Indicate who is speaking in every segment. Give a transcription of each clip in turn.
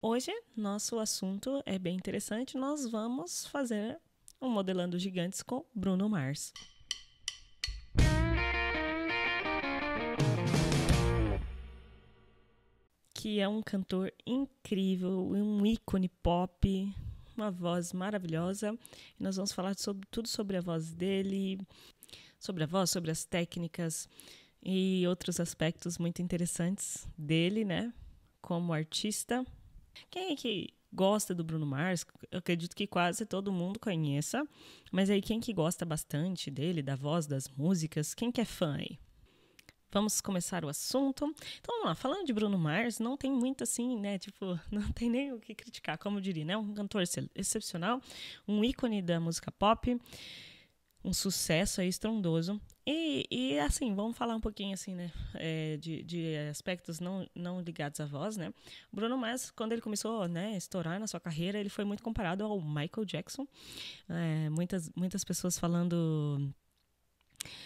Speaker 1: Hoje, nosso assunto é bem interessante. Nós vamos fazer um Modelando Gigantes com Bruno Mars. Que é um cantor incrível, um ícone pop, uma voz maravilhosa. E nós vamos falar tudo sobre a voz dele, sobre a voz, sobre as técnicas e outros aspectos muito interessantes dele, né? Como artista. Quem é que gosta do Bruno Mars? Eu acredito que quase todo mundo conheça. Mas aí quem que gosta bastante dele, da voz, das músicas? Quem que é fã aí? Vamos começar o assunto. Então, vamos lá. Falando de Bruno Mars, não tem muito assim, né? Tipo, não tem nem o que criticar, como eu diria, né? Um cantor excepcional, um ícone da música pop, um sucesso aí estrondoso. E assim, vamos falar um pouquinho assim, né? De aspectos não ligados à voz, né? O Bruno Mars, quando ele começou, né, a estourar na sua carreira, ele foi muito comparado ao Michael Jackson. Muitas pessoas falando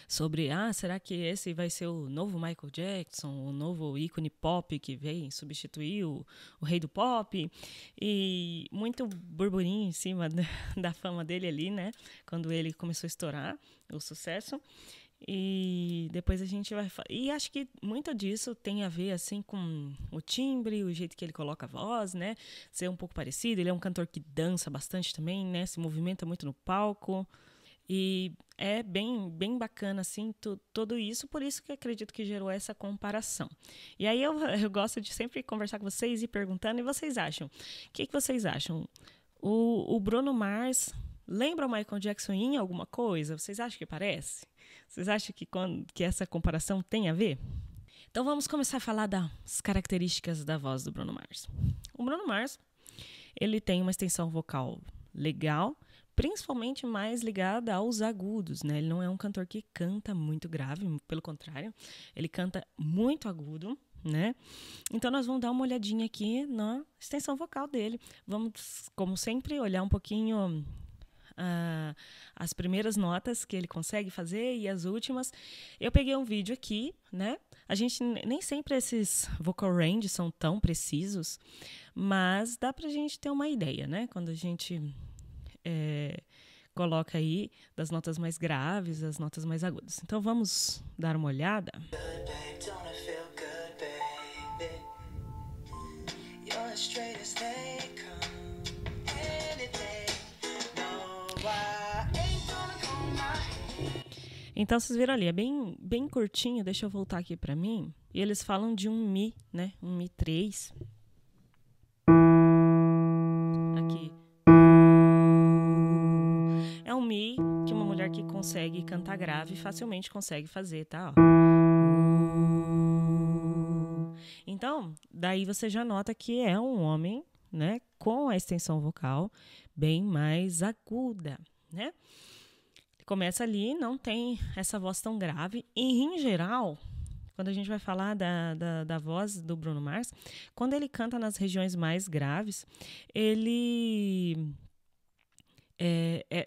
Speaker 1: sobre, será que esse vai ser o novo Michael Jackson, o novo ícone pop que vem substituir o rei do pop? E muito burburinho em cima da fama dele ali, né? Quando ele começou a estourar o sucesso. E depois a gente vai... E acho que muito disso tem a ver, assim, com o timbre, o jeito que ele coloca a voz, né? Ser um pouco parecido. Ele é um cantor que dança bastante também, né? Se movimenta muito no palco. E é bem bacana, assim, tudo isso, por isso que eu acredito que gerou essa comparação. E aí eu gosto de sempre conversar com vocês e perguntando, e vocês acham? O que vocês acham? O Bruno Mars lembra o Michael Jackson em alguma coisa? Vocês acham que parece? Vocês acham que essa comparação tem a ver? Então vamos começar a falar das características da voz do Bruno Mars. O Bruno Mars, ele tem uma extensão vocal legal, principalmente mais ligada aos agudos, né? Ele não é um cantor que canta muito grave, pelo contrário, ele canta muito agudo, né? Então nós vamos dar uma olhadinha aqui na extensão vocal dele. Vamos, como sempre, olhar um pouquinho as primeiras notas que ele consegue fazer e as últimas. Eu peguei um vídeo aqui, né? A gente nem sempre esses vocal range são tão precisos, mas dá pra gente ter uma ideia, né? Quando a gente coloca aí das notas mais graves, as notas mais agudas. Então vamos dar uma olhada. Então vocês viram ali, é bem curtinho. Deixa eu voltar aqui para mim. E eles falam de um Mi, né? Um Mi 3. Aqui. É um Mi que uma mulher que consegue cantar grave facilmente consegue fazer, tá? Então, daí você já nota que é um homem, né? Com a extensão vocal bem mais aguda, né? Começa ali, não tem essa voz tão grave. E, em geral, quando a gente vai falar da voz do Bruno Mars, quando ele canta nas regiões mais graves, ele...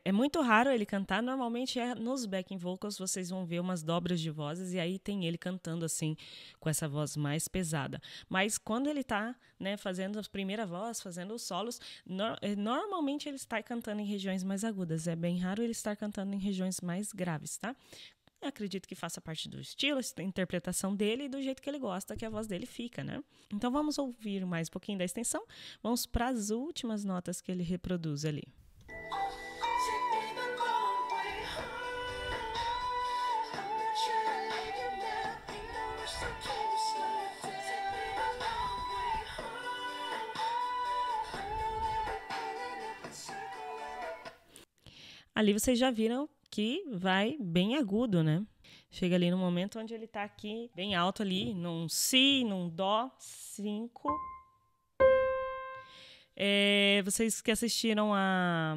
Speaker 1: É muito raro ele cantar. Normalmente nos backing vocals vocês vão ver umas dobras de vozes e aí tem ele cantando assim com essa voz mais pesada. Mas quando ele tá, né, fazendo a primeira voz, fazendo os solos, normalmente ele está cantando em regiões mais agudas. É bem raro ele estar cantando em regiões mais graves, tá? Eu acredito que faça parte do estilo, da interpretação dele e do jeito que ele gosta que a voz dele fica, né? Então vamos ouvir mais um pouquinho da extensão. Vamos para as últimas notas que ele reproduz ali. Ali vocês já viram que vai bem agudo, né? Chega ali no momento onde ele tá aqui bem alto ali, num Si, num Dó, 5. Vocês que assistiram a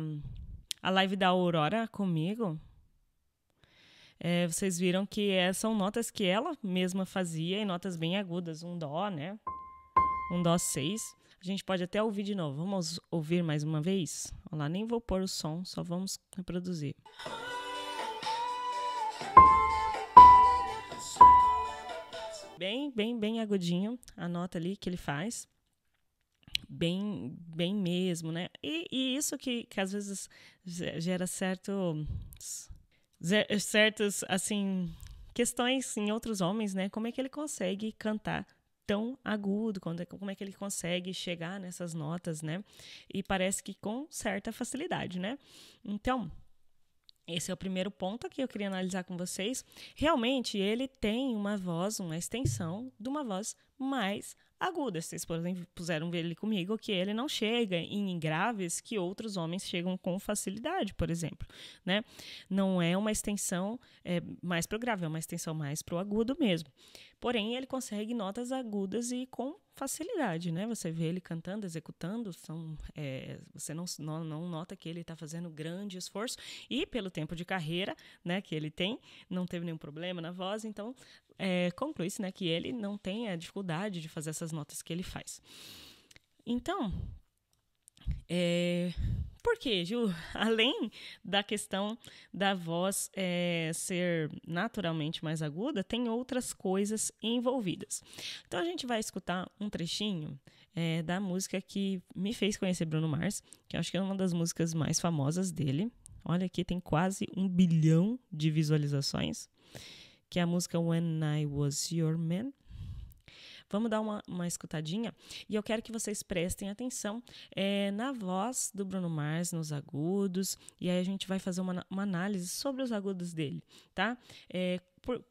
Speaker 1: live da Aurora comigo, vocês viram que são notas que ela mesma fazia e notas bem agudas. Um Dó, né? Um Dó 6. A gente pode até ouvir de novo. Vamos ouvir mais uma vez? Olha lá, nem vou pôr o som, só vamos reproduzir. Bem agudinho a nota ali que ele faz. bem mesmo, né? E isso que às vezes gera certos, assim, questões em outros homens, né? Como é que ele consegue cantar tão agudo, como é que ele consegue chegar nessas notas, né? E parece que com certa facilidade, né? Então, esse é o primeiro ponto que eu queria analisar com vocês. Realmente, ele tem uma voz, uma extensão de uma voz mais aguda. Vocês puderam ver ele comigo que ele não chega em graves que outros homens chegam com facilidade, por exemplo, né? Não é uma extensão mais pro grave, é uma extensão mais pro agudo mesmo. Porém, ele consegue notas agudas e com facilidade, né? Você vê ele cantando, executando, você não nota que ele está fazendo grande esforço e pelo tempo de carreira, né, que ele tem, não teve nenhum problema na voz, então conclui-se, né, que ele não tem a dificuldade de fazer essas notas que ele faz. Então, por quê, Ju? Além da questão da voz ser naturalmente mais aguda, tem outras coisas envolvidas. Então, a gente vai escutar um trechinho da música que me fez conhecer Bruno Mars, que eu acho que é uma das músicas mais famosas dele. Olha aqui, tem quase 1 bilhão de visualizações, que é a música When I Was Your Man. Vamos dar uma escutadinha e eu quero que vocês prestem atenção na voz do Bruno Mars, nos agudos, e aí a gente vai fazer uma análise sobre os agudos dele, tá?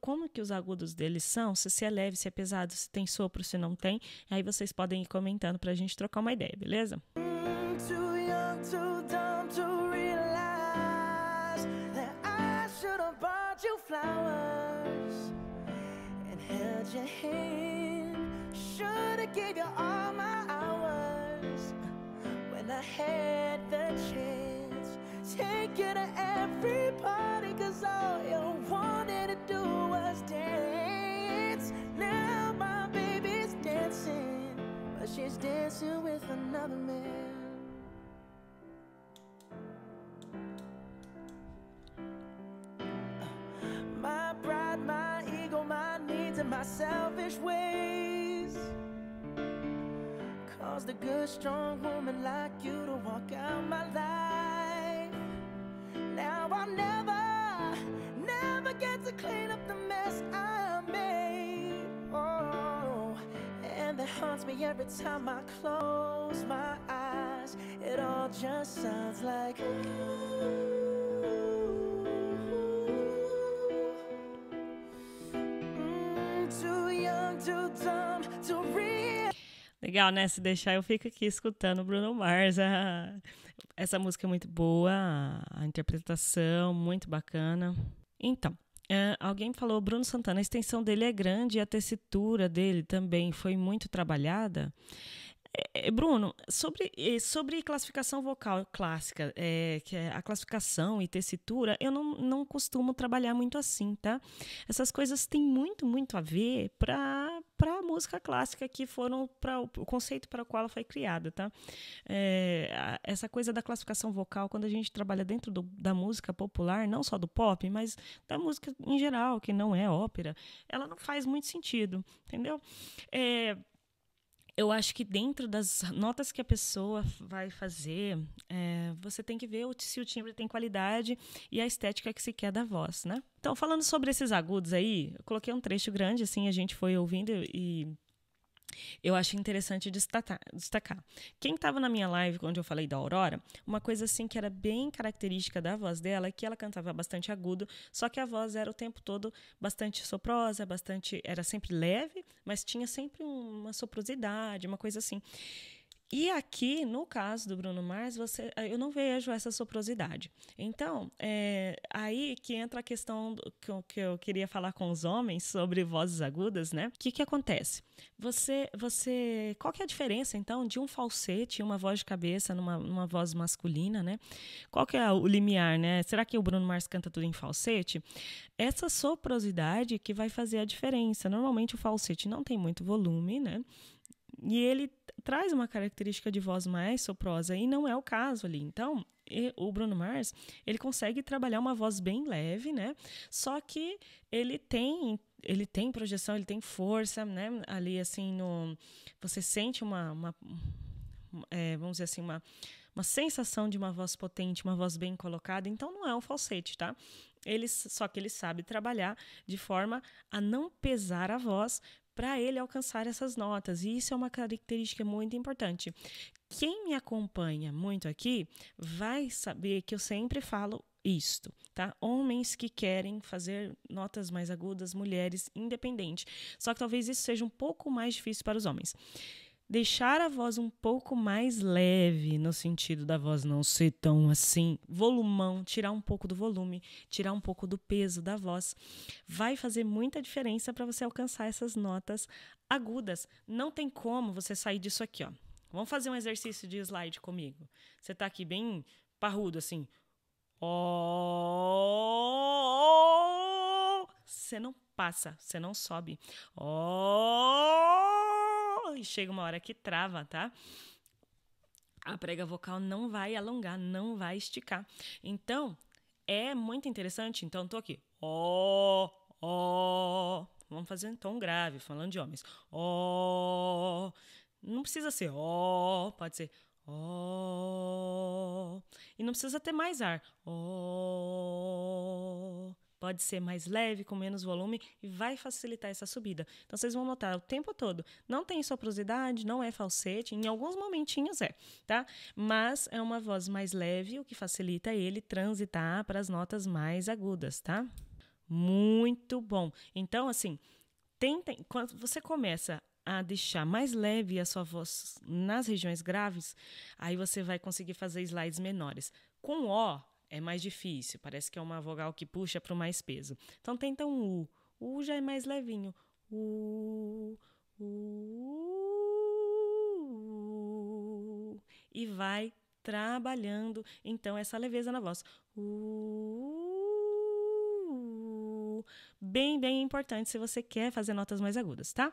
Speaker 1: Como que os agudos dele são, se é leve, se é pesado, se tem sopro, se não tem, aí vocês podem ir comentando pra gente trocar uma ideia, beleza? Too young, too dumb to realize that I should have bought you flowers and held your hand. Should've gave you all my hours when I had the chance. Take you to every party, cause all you wanted to do was dance. Now my baby's dancing, but she's dancing with another man. My pride, my ego, my needs and my selfish ways caused a good, strong woman like you to walk out my life. Now I'll never get to clean up the mess I made. Oh, and that haunts me every time I close my eyes. It all just sounds like too young, too dumb to real. Legal, né? Se deixar, eu fico aqui escutando o Bruno Mars. Essa música é muito boa, a interpretação muito bacana. Então, alguém falou, Bruno Santana, a extensão dele é grande e a tessitura dele também foi muito trabalhada. Bruno, sobre classificação vocal clássica, que é a classificação e tessitura, eu não costumo trabalhar muito assim, tá? Essas coisas têm muito a ver para a música clássica, que foram para o conceito para o qual ela foi criada, tá? Essa coisa da classificação vocal, quando a gente trabalha dentro da música popular, não só do pop, mas da música em geral, que não é ópera, ela não faz muito sentido, entendeu? Eu acho que dentro das notas que a pessoa vai fazer, você tem que ver se o timbre tem qualidade e a estética que se quer da voz, né? Então, falando sobre esses agudos aí, eu coloquei um trecho grande, assim, a gente foi ouvindo e eu acho interessante destacar. Quem estava na minha live, onde eu falei da Aurora, uma coisa assim que era bem característica da voz dela é que ela cantava bastante agudo, só que a voz era o tempo todo bastante soprosa, era sempre leve, mas tinha sempre uma soprosidade, uma coisa assim. E aqui, no caso do Bruno Mars, eu não vejo essa soprosidade. Então, aí que entra a questão que eu queria falar com os homens sobre vozes agudas, né? O que acontece? Qual que é a diferença, então, de um falsete e uma voz de cabeça numa voz masculina, né? Qual que é o limiar, né? Será que o Bruno Mars canta tudo em falsete? Essa soprosidade que vai fazer a diferença. Normalmente o falsete não tem muito volume, né? E ele traz uma característica de voz mais soprosa, e não é o caso ali. Então, o Bruno Mars, ele consegue trabalhar uma voz bem leve, né? Só que ele tem projeção, ele tem força, né? Ali, assim, você sente vamos dizer assim, uma sensação de uma voz potente, uma voz bem colocada. Então, não é um falsete, tá? Só que ele sabe trabalhar de forma a não pesar a voz para ele alcançar essas notas. E isso é uma característica muito importante. Quem me acompanha muito aqui vai saber que eu sempre falo isto, tá? Homens que querem fazer notas mais agudas, mulheres, independente. Só que talvez isso seja um pouco mais difícil para os homens. Deixar a voz um pouco mais leve, no sentido da voz não ser tão assim, volumão, tirar um pouco do volume, tirar um pouco do peso da voz, vai fazer muita diferença para você alcançar essas notas agudas. Não tem como você sair disso aqui, ó. Vamos fazer um exercício de slide comigo. Você está aqui bem parrudo, assim. Você não passa, você não sobe. E chega uma hora que trava, tá? A prega vocal não vai alongar, não vai esticar. Então, é muito interessante. Então, tô aqui. Vamos fazer um tom grave, falando de homens. Não precisa ser pode ser e não precisa ter mais ar. Pode ser mais leve, com menos volume e vai facilitar essa subida. Então, vocês vão notar o tempo todo. Não tem soprosidade, não é falsete. Em alguns momentinhos tá? Mas é uma voz mais leve, o que facilita ele transitar para as notas mais agudas, tá? Muito bom. Então, assim, quando você começa a deixar mais leve a sua voz nas regiões graves, aí você vai conseguir fazer slides menores. Com O é mais difícil, parece que é uma vogal que puxa para o mais peso. Então tenta um U. O U já é mais levinho. E vai trabalhando, então, essa leveza na voz. Bem, bem importante se você quer fazer notas mais agudas, tá?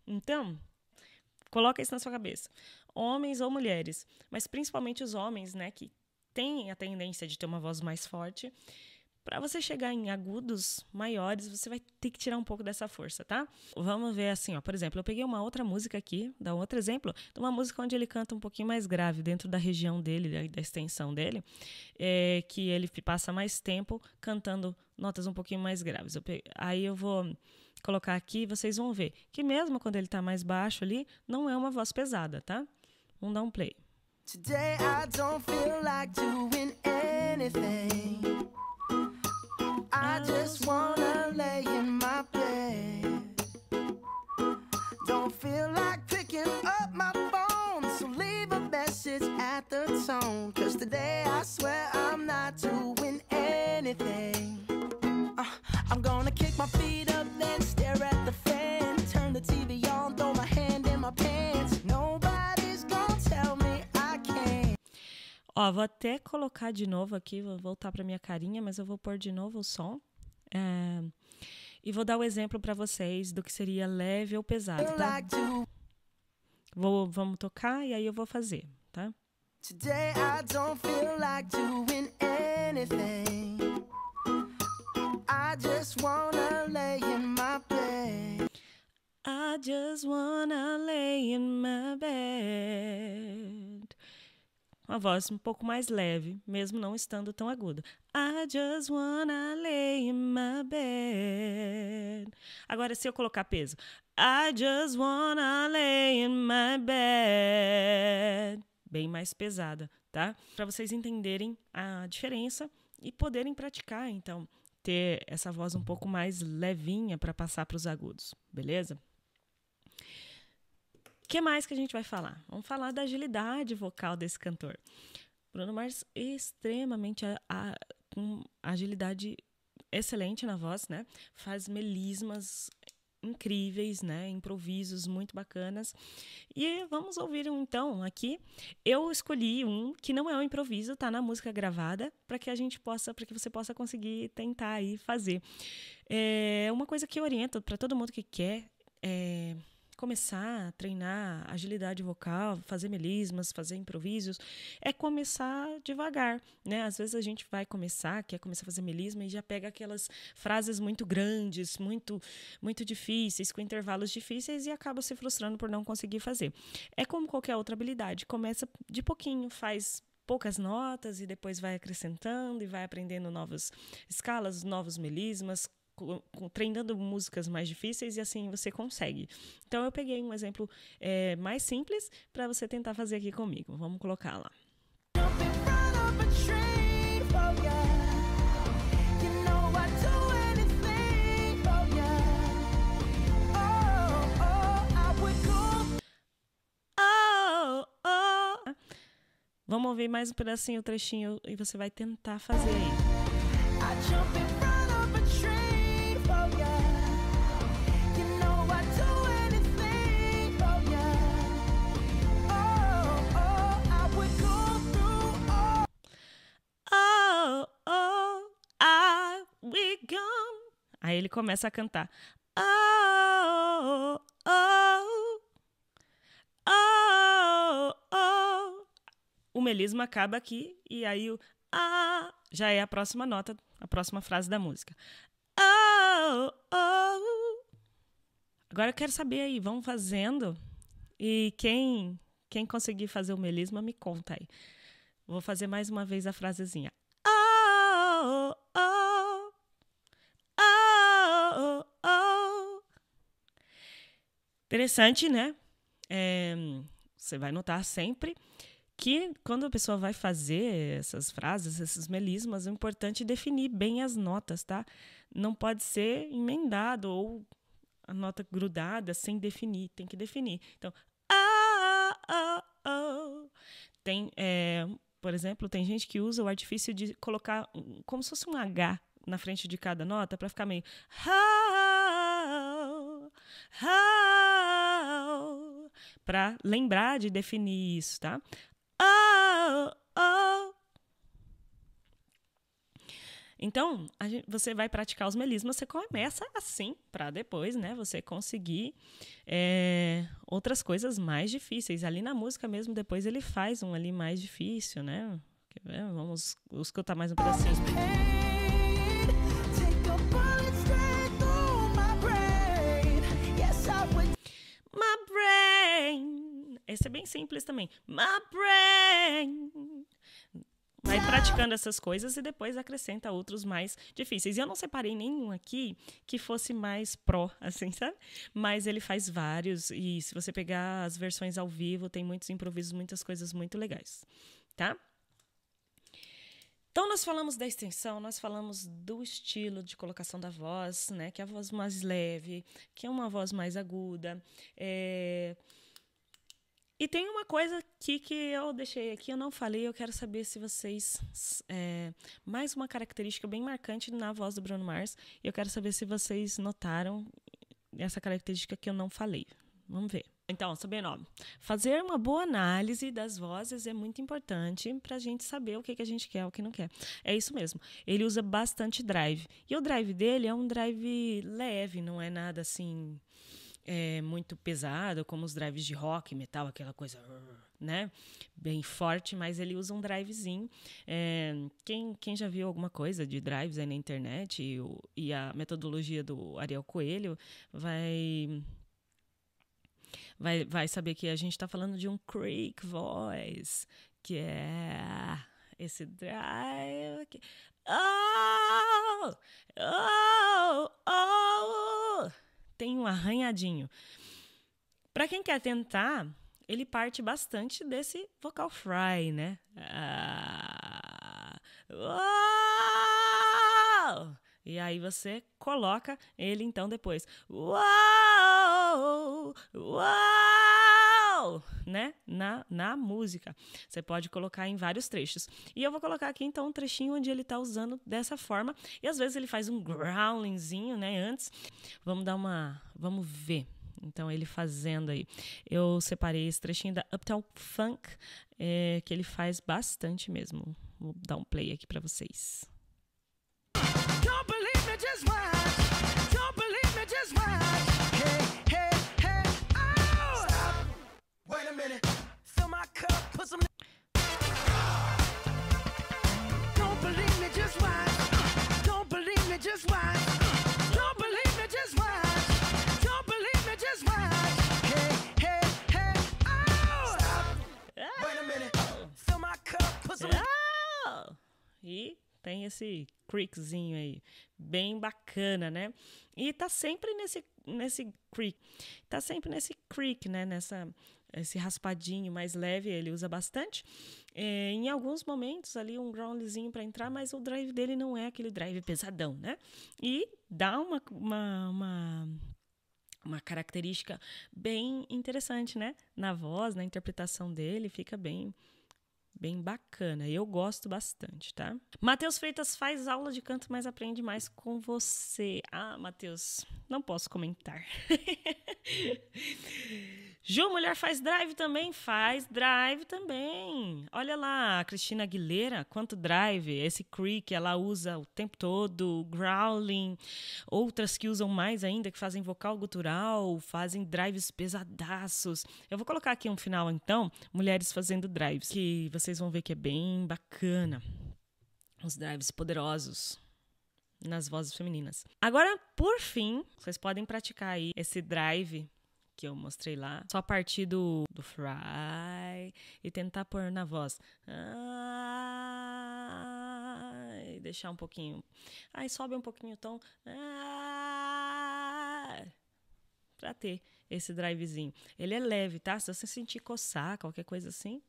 Speaker 1: Então, coloca isso na sua cabeça. Homens ou mulheres, mas principalmente os homens, né, que têm a tendência de ter uma voz mais forte. Para você chegar em agudos maiores, você vai ter que tirar um pouco dessa força, tá? Vamos ver assim, ó. Por exemplo, eu peguei uma outra música aqui, dá um outro exemplo, de uma música onde ele canta um pouquinho mais grave, dentro da região dele, da extensão dele, que ele passa mais tempo cantando notas um pouquinho mais graves. Aí eu vou colocar aqui e vocês vão ver que mesmo quando ele tá mais baixo ali, não é uma voz pesada, tá? Vamos dar um play. Today I don't feel like doing anything. I just wanna lay in my bed. Don't feel like picking up my phone, so leave a message at the tone. 'Cause today I swear I'm not doing anything. I'm gonna kick my feet up, then stare at the fan. Turn the TV on, throw my hand in my pants. Nobody's gonna tell me I can't. Ó, vou até colocar de novo aqui, vou voltar para minha carinha, mas eu vou pôr de novo o som. E vou dar o exemplo para vocês do que seria leve ou pesado, tá? Vamos tocar e aí eu vou fazer, tá? Today I don't feel like doing anything. I just wanna lay in my bed. I just wanna lay in my bed. Uma voz um pouco mais leve, mesmo não estando tão aguda. I just wanna lay in my bed. Agora, se eu colocar peso. I just wanna lay in my bed. Bem mais pesada, tá? Para vocês entenderem a diferença e poderem praticar, então, ter essa voz um pouco mais levinha para passar para os agudos, beleza? O que mais que a gente vai falar? Vamos falar da agilidade vocal desse cantor. Bruno Mars, extremamente com agilidade excelente na voz, né? Faz melismas incríveis, né? Improvisos muito bacanas. E vamos ouvir então aqui. Eu escolhi um que não é um improviso, tá na música gravada, para que você possa conseguir tentar aí fazer. É uma coisa que eu oriento para todo mundo que quer começar a treinar agilidade vocal, fazer melismas, fazer improvisos, é começar devagar, né? Às vezes a gente vai quer começar a fazer melisma e já pega aquelas frases muito grandes, muito, muito difíceis, com intervalos difíceis e acaba se frustrando por não conseguir fazer. É como qualquer outra habilidade, começa de pouquinho, faz poucas notas e depois vai acrescentando e vai aprendendo novas escalas, novos melismas, treinando músicas mais difíceis e assim você consegue. Então eu peguei um exemplo mais simples para você tentar fazer aqui comigo. Vamos colocar lá. Vamos ouvir mais um pedacinho, o trechinho, e você vai tentar fazer aí. Aí ele começa a cantar. O melisma acaba aqui e aí o já é a próxima nota, a próxima frase da música. Agora eu quero saber aí, vão fazendo e quem conseguir fazer o melisma me conta aí. Vou fazer mais uma vez a frasezinha. Interessante, né? Você vai notar sempre que quando a pessoa vai fazer essas frases, esses melismas, é importante definir bem as notas, tá? Não pode ser emendado ou a nota grudada sem definir, tem que definir. Então, tem, por exemplo, tem gente que usa o artifício de colocar como se fosse um H na frente de cada nota para ficar meio para lembrar de definir isso, tá? Então, você vai praticar os melismas, você começa assim, para depois, né, você conseguir outras coisas mais difíceis. Ali na música mesmo, depois ele faz um ali mais difícil, né? Vamos escutar mais um pedacinho. My brain. Esse é bem simples também. My brain. Vai praticando essas coisas e depois acrescenta outros mais difíceis. E eu não separei nenhum aqui que fosse mais pró, assim, sabe? Mas ele faz vários e se você pegar as versões ao vivo, tem muitos improvisos, muitas coisas muito legais, tá? Então, nós falamos da extensão, nós falamos do estilo de colocação da voz, né? Que é a voz mais leve, que é uma voz mais aguda. E tem uma coisa aqui que eu deixei aqui, eu não falei, eu quero saber se vocês... mais uma característica bem marcante na voz do Bruno Mars, e eu quero saber se vocês notaram essa característica que eu não falei. Vamos ver. Então, sobrenome. Fazer uma boa análise das vozes é muito importante para a gente saber o que a gente quer, o que não quer. É isso mesmo. Ele usa bastante drive. E o drive dele é um drive leve, não é nada assim... muito pesado, como os drives de rock, metal, aquela coisa, né? Bem forte, mas ele usa um drivezinho. Quem já viu alguma coisa de drives aí na internet e a metodologia do Ariel Coelho vai saber que a gente está falando de um creak voice, que é esse drive aqui. Tem um arranhadinho. Para quem quer tentar, ele parte bastante desse vocal fry, né? E aí você coloca ele então depois. Né? Na música. Você pode colocar em vários trechos. E eu vou colocar aqui então um trechinho onde ele está usando dessa forma. E às vezes ele faz um growlingzinho, né? Antes. Vamos ver. Então ele fazendo aí. Eu separei esse trechinho da Uptown Funk, que ele faz bastante mesmo. Vou dar um play aqui para vocês. Don't believe me, just watch. Don't believe me, just watch. Hey, hey, hey,
Speaker 2: minute, fill my cup, put some. Don't believe me, just watch. Don't believe me, just watch. Don't believe me, just watch. Don't believe me, just watch. Hey, hey, hey, oh! Stop. Wait a minute, fill my cup, put some.
Speaker 1: E tem esse creakzinho aí, bem bacana, né? E tá sempre nesse creak. Tá sempre nesse creak, né? Esse raspadinho mais leve, ele usa bastante. Em alguns momentos ali um growlzinho para entrar, mas o drive dele não é aquele drive pesadão, né? E dá uma característica bem interessante, né? Na voz, na interpretação dele, fica bem bacana. Eu gosto bastante, tá? Matheus Freitas faz aula de canto, mas aprende mais com você. Ah, Matheus, não posso comentar. Ju, mulher faz drive também? Faz drive também. Olha lá, a Cristina Aguilera, quanto drive. Esse creak ela usa o tempo todo, growling. Outras que usam mais ainda, que fazem vocal gutural, fazem drives pesadaços. Eu vou colocar aqui um final, então, mulheres fazendo drives, que vocês vão ver que é bem bacana. Os drives poderosos nas vozes femininas. Agora, por fim, vocês podem praticar aí esse drive que eu mostrei lá, só a partir do fry e tentar pôr na voz. E deixar um pouquinho. Aí sobe um pouquinho o tom. Pra ter esse drivezinho. Ele é leve, tá? Se você sentir coçar, qualquer coisa assim,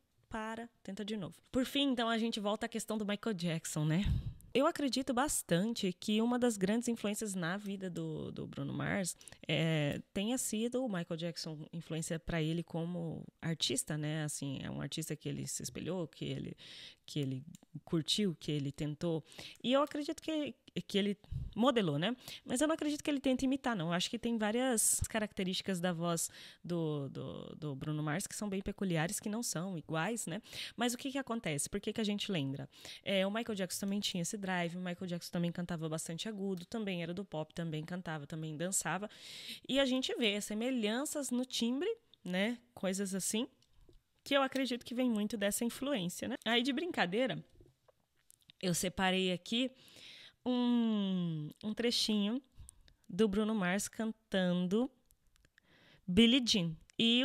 Speaker 1: tenta de novo. Por fim, então, a gente volta à questão do Michael Jackson, né? Eu acredito bastante que uma das grandes influências na vida do Bruno Mars tenha sido o Michael Jackson, influência para ele como artista, né? Assim, é um artista que ele se espelhou, que ele curtiu, que ele tentou. E eu acredito que ele modelou, né? Mas eu não acredito que ele tente imitar, não. Eu acho que tem várias características da voz do Bruno Mars que são bem peculiares, que não são iguais, né? Mas o que acontece? Por que a gente lembra? O Michael Jackson também tinha esse drive, o Michael Jackson também cantava bastante agudo, também era do pop, também cantava, também dançava. E a gente vê semelhanças no timbre, né? Coisas assim, que eu acredito que vem muito dessa influência, né? Aí, de brincadeira, eu separei aqui um trechinho do Bruno Mars cantando Billie Jean. E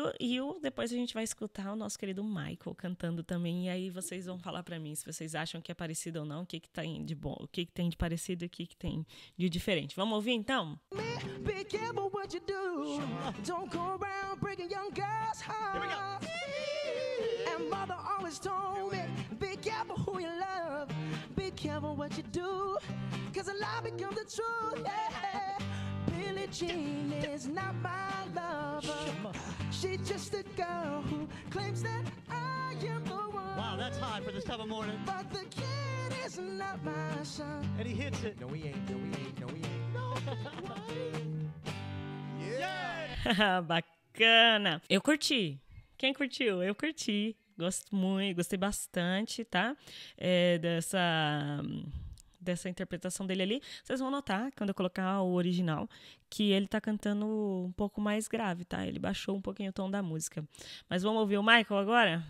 Speaker 1: depois a gente vai escutar o nosso querido Michael cantando também. E aí vocês vão falar pra mim se vocês acham que é parecido ou não, o que tem de bom, o que tem de parecido e o que tem de diferente. Vamos ouvir então?
Speaker 2: Be careful what you do. Don't go around breaking young girls' hearts. And mother always told me, be careful who you love. Be careful what you do. Cause a lie becomes the truth. Yeah. Billie Jean is not my lover. She's just a girl who claims that I am the one.
Speaker 3: Wow, that's hot for this time of morning.
Speaker 2: But the kid is not my son.
Speaker 3: And he hits it.
Speaker 4: No, he ain't. No, he ain't. No, he ain't. No.
Speaker 2: Yeah.
Speaker 1: Bacana. Eu curti. Quem curtiu? Eu curti. Gostei bastante, tá? Dessa interpretação dele ali. Vocês vão notar, quando eu colocar o original, que ele tá cantando um pouco mais grave, tá? Ele baixou um pouquinho o tom da música. Mas vamos ouvir o Michael agora?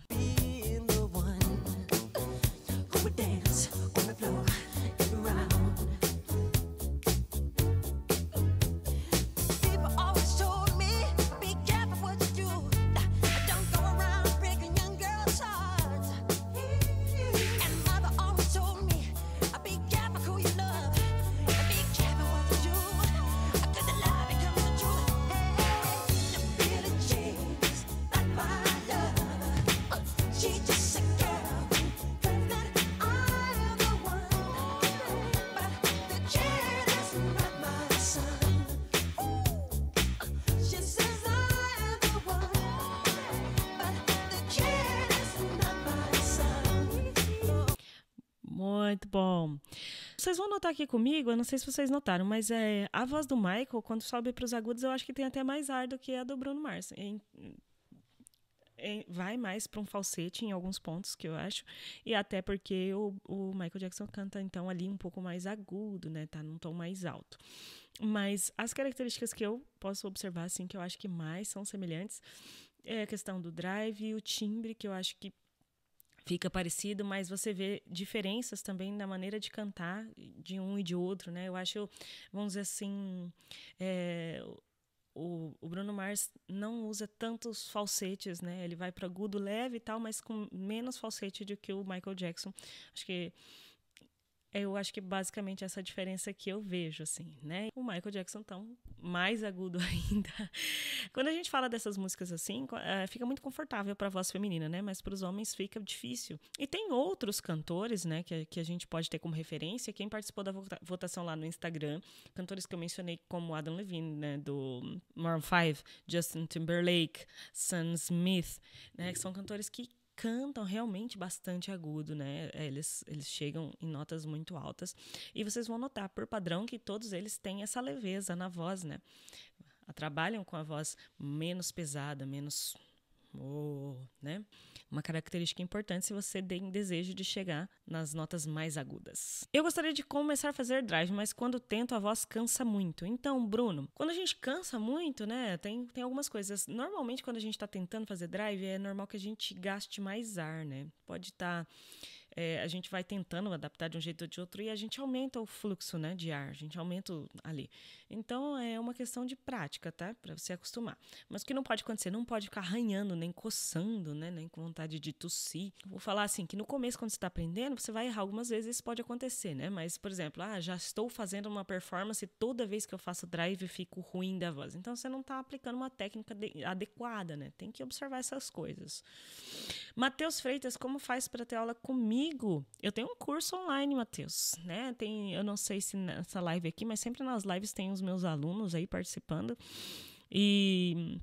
Speaker 1: Muito bom. Vocês vão notar aqui comigo, eu não sei se vocês notaram, mas a voz do Michael, quando sobe para os agudos, eu acho que tem até mais ar do que a do Bruno Mars. Vai mais para um falsete em alguns pontos, que eu acho, e até porque o Michael Jackson canta, então, ali um pouco mais agudo, né? Tá num tom mais alto. Mas as características que eu posso observar, assim, que eu acho que mais são semelhantes, é a questão do drive e o timbre, que eu acho que fica parecido, mas você vê diferenças também na maneira de cantar de um e de outro, né? Eu acho, vamos dizer assim, o Bruno Mars não usa tantos falsetes, né? Ele vai para agudo leve e tal, mas com menos falsete do que o Michael Jackson. Eu acho que basicamente essa diferença que eu vejo, assim, né? O Michael Jackson, então, mais agudo ainda. Quando a gente fala dessas músicas assim, fica muito confortável para a voz feminina, né? Mas para os homens fica difícil. E tem outros cantores, né, que a gente pode ter como referência. Quem participou da votação lá no Instagram, cantores que eu mencionei como Adam Levine, né, do Maroon 5, Justin Timberlake, Sam Smith, né, que são cantores que cantam realmente bastante agudo, né? Eles chegam em notas muito altas. E vocês vão notar, por padrão, que todos eles têm essa leveza na voz, né? Trabalham com a voz menos pesada, menos... né? Uma característica importante se você tem desejo de chegar nas notas mais agudas. Eu gostaria de começar a fazer drive, mas quando tento a voz cansa muito. Então, Bruno, quando a gente cansa muito, né, tem algumas coisas. Normalmente, quando a gente está tentando fazer drive, é normal que a gente gaste mais ar, né? Pode estar... a gente vai tentando adaptar de um jeito ou de outro e a gente aumenta o fluxo, né, de ar, a gente aumenta ali. Então, é uma questão de prática, tá? Para você acostumar. Mas o que não pode acontecer? Não pode ficar arranhando, nem coçando, né, nem com vontade de tossir. Vou falar assim, que no começo, quando você está aprendendo, você vai errar algumas vezes, isso pode acontecer, né? Mas, por exemplo, já estou fazendo uma performance e toda vez que eu faço drive, fico ruim da voz. Então, você não está aplicando uma técnica adequada, né? Tem que observar essas coisas. Matheus Freitas, como faz para ter aula comigo? Eu tenho um curso online, Matheus, né? Eu não sei se nessa live aqui, mas sempre nas lives tem os meus alunos aí participando. E